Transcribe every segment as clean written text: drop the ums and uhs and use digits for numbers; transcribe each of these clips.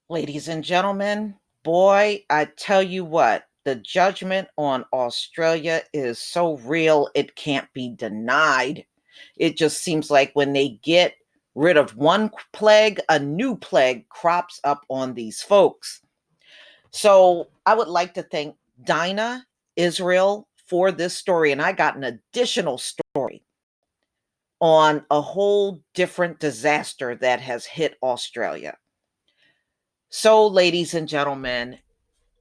Ladies and gentlemen, boy, I tell you what, the judgment on Australia is so real, it can't be denied. It just seems like when they get rid of one plague, a new plague crops up on these folks. So I would like to thank Dinah, Israel, for this story. And I got an additional story on a whole different disaster that has hit Australia. So, ladies and gentlemen,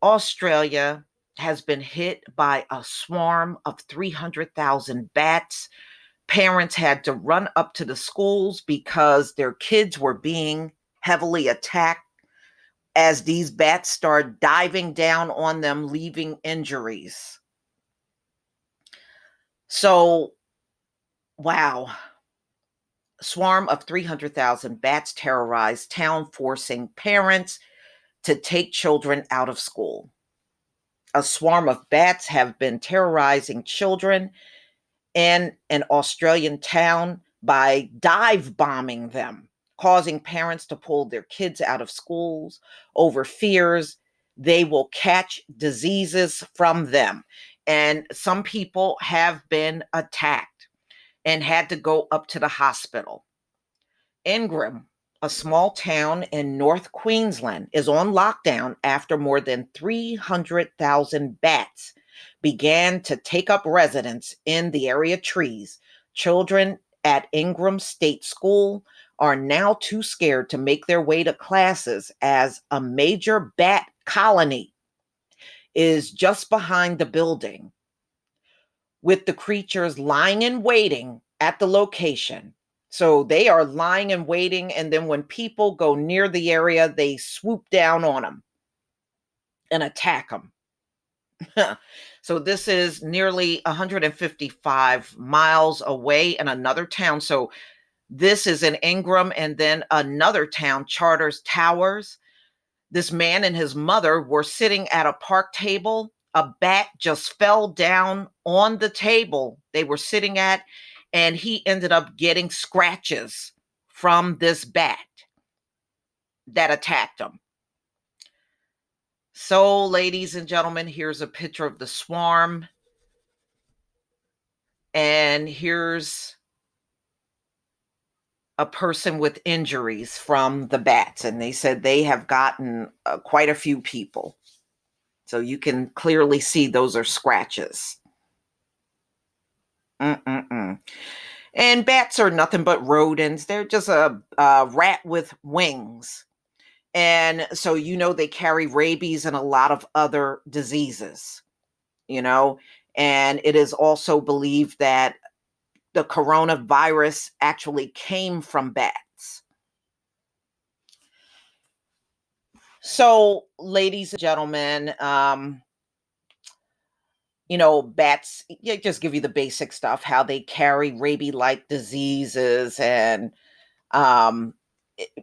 Australia has been hit by a swarm of 300,000 bats. Parents had to run up to the schools because their kids were being heavily attacked as these bats start diving down on them, leaving injuries. So, wow. Swarm of 300,000 bats terrorized town, forcing parents to take children out of school. A swarm of bats have been terrorizing children in an Australian town by dive bombing them, causing parents to pull their kids out of schools over fears they will catch diseases from them. And some people have been attacked and had to go up to the hospital. Ingram, a small town in North Queensland, is on lockdown after more than 300,000 bats began to take up residence in the area trees. Children at Ingram State School are now too scared to make their way to classes as a major bat colony is just behind the building, with the creatures lying in waiting at the location. So they are lying and waiting, and then when people go near the area, they swoop down on them and attack them. So this is nearly 155 miles away in another town. So this is in Ingram, and then another town, Charters Towers. This man and his mother were sitting at a park table. A bat just fell down on the table they were sitting at, and he ended up getting scratches from this bat that attacked him. So, ladies and gentlemen, here's a picture of the swarm. And here's a person with injuries from the bats. And they said they have gotten quite a few people. So you can clearly see those are scratches. Mm-mm-mm. And bats are nothing but rodents. They're just a rat with wings. And so, they carry rabies and a lot of other diseases, you know. And it is also believed that the coronavirus actually came from bats. So, ladies and gentlemen, bats just give you the basic stuff, how they carry rabies-like diseases, and um,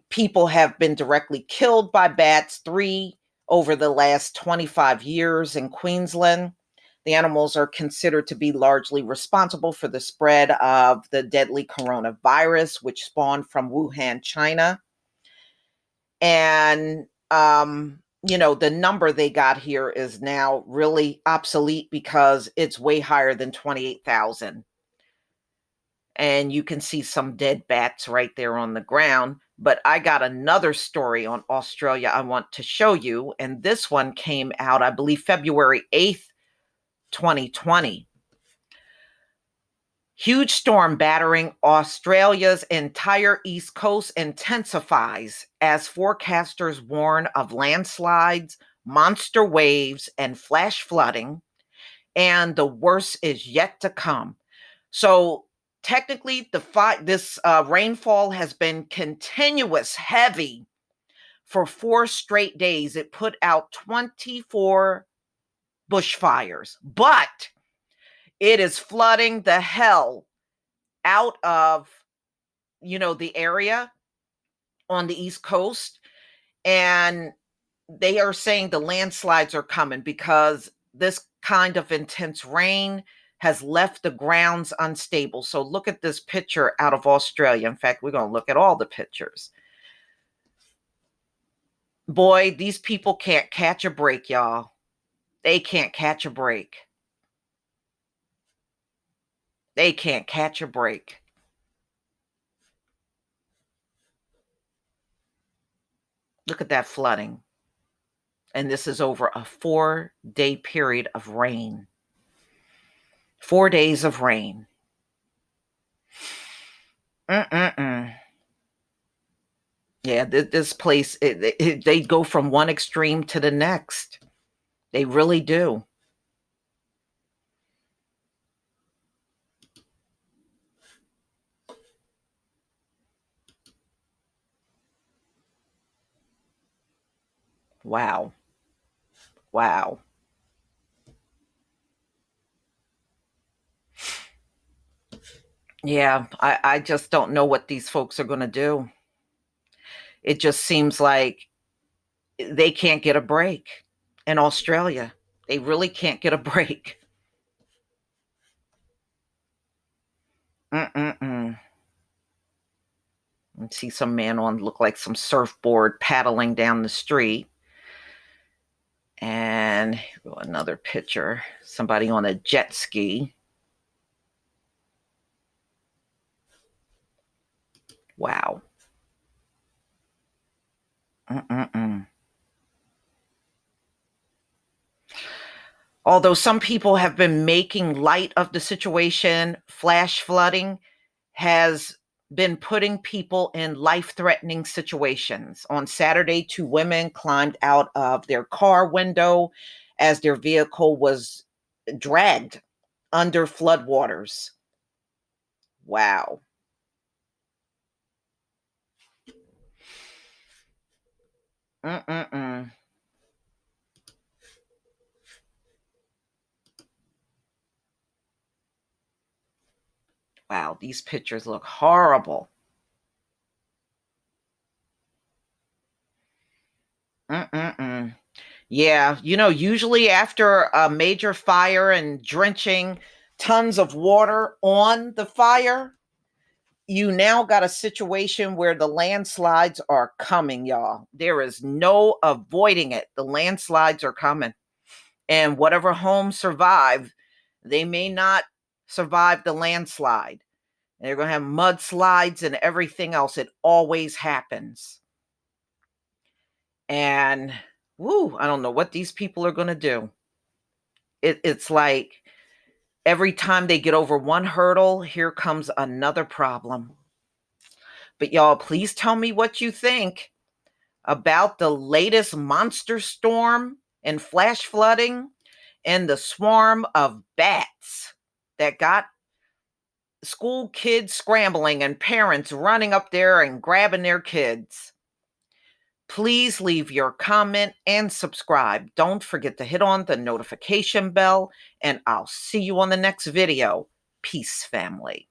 people have been directly killed by bats, 3 over the last 25 years in Queensland. The animals are considered to be largely responsible for the spread of the deadly coronavirus, which spawned from Wuhan, China. And the number they got here is now really obsolete because it's way higher than 28,000. And you can see some dead bats right there on the ground. But I got another story on Australia I want to show you. And this one came out, I believe, February 8th, 2020. Huge storm battering Australia's entire east coast intensifies as forecasters warn of landslides, monster waves, and flash flooding. And the worst is yet to come. So technically, this rainfall has been continuous, heavy for 4 straight days. It put out 24 bushfires, but it is flooding the hell out of the area on the East Coast. And they are saying the landslides are coming because this kind of intense rain has left the grounds unstable. So look at this picture out of Australia. In fact, we're going to look at all the pictures. Boy, these people can't catch a break, y'all. They can't catch a break. They can't catch a break. Look at that flooding. And this is over a 4-day period of rain. 4 days of rain. Mm-mm-mm. Yeah, this place, they go from one extreme to the next. They really do. Wow. Wow. Yeah, I just don't know what these folks are going to do. It just seems like they can't get a break in Australia. They really can't get a break. Mm-mm-mm. And see some man on, look like some surfboard paddling down the street. And another picture, somebody on a jet ski. Wow. Mm-mm-mm. Although some people have been making light of the situation, flash flooding has been putting people in life-threatening situations. On Saturday, 2 women climbed out of their car window as their vehicle was dragged under floodwaters. Wow. Mm-mm-mm. Wow, these pictures look horrible. Mm-mm-mm. Yeah, usually after a major fire and drenching tons of water on the fire, you now got a situation where the landslides are coming, y'all. There is no avoiding it. The landslides are coming. And whatever homes survive, they may not survive the landslide. They're going to have mudslides and everything else. It always happens. And woo, I don't know what these people are going to do. It's like every time they get over one hurdle, here comes another problem. But y'all, please tell me what you think about the latest monster storm and flash flooding and the swarm of bats that got school kids scrambling and parents running up there and grabbing their kids. Please leave your comment and subscribe. Don't forget to hit on the notification bell, and I'll see you on the next video. Peace, family.